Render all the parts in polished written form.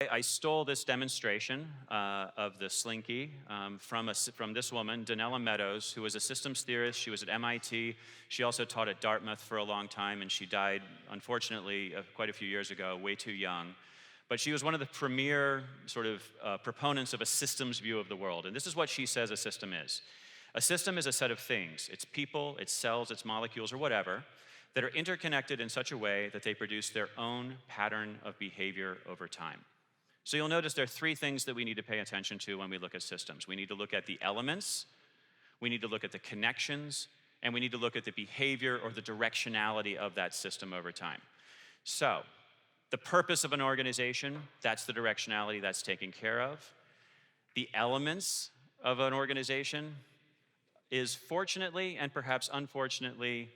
I stole this demonstration of the Slinky from this woman, Donella Meadows, who was a systems theorist. She was at MIT. She also taught at Dartmouth for a long time, and she died, unfortunately, quite a few years ago, way too young. But she was one of the premier sort of proponents of a systems view of the world. And this is what she says a system is. A system is a set of things. It's people, it's cells, it's molecules, or whatever, that are interconnected in such a way that they produce their own pattern of behavior over time. So you'll notice there are three things that we need to pay attention to when we look at systems. We need to look at the elements, we need to look at the connections, and we need to look at the behavior or the directionality of that system over time. So, the purpose of an organization, that's the directionality that's taken care of. The elements of an organization is fortunately and perhaps unfortunately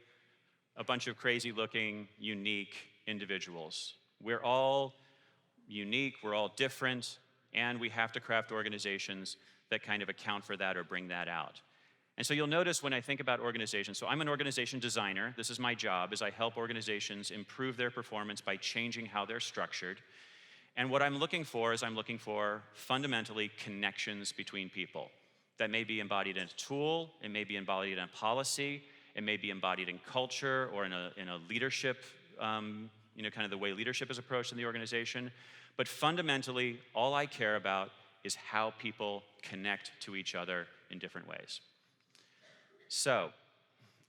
a bunch of crazy-looking, unique individuals. We're all unique, we're all different, and we have to craft organizations that kind of account for that or bring that out. And so you'll notice when I think about organizations, so I'm an organization designer, this is my job, is I help organizations improve their performance by changing how they're structured. And what I'm looking for is I'm looking for fundamentally connections between people. That may be embodied in a tool, it may be embodied in a policy, it may be embodied in culture or in a leadership, kind of the way leadership is approached in the organization. But fundamentally, all I care about is how people connect to each other in different ways. So,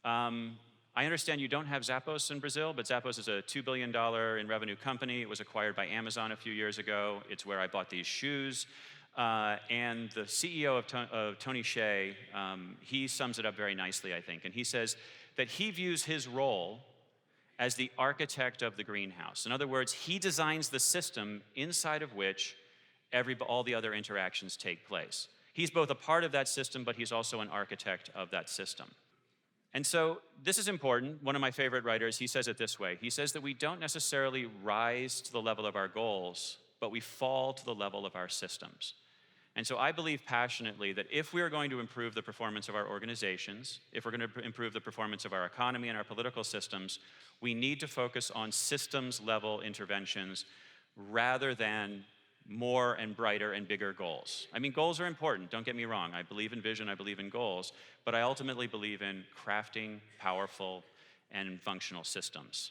I understand you don't have Zappos in Brazil, but Zappos is a $2 billion in revenue company. It was acquired by Amazon a few years ago. It's where I bought these shoes. And the CEO of Tony Hsieh, he sums it up very nicely, I think. And he says that he views his role as the architect of the greenhouse. In other words, he designs the system inside of which all the other interactions take place. He's both a part of that system, but he's also an architect of that system. And so this is important. One of my favorite writers, he says it this way. He says that we don't necessarily rise to the level of our goals, but we fall to the level of our systems. And so I believe passionately that if we are going to improve the performance of our organizations, if we're going to improve the performance of our economy and our political systems, we need to focus on systems-level interventions rather than more and brighter and bigger goals. I mean, goals are important, don't get me wrong. I believe in vision, I believe in goals, but I ultimately believe in crafting powerful and functional systems.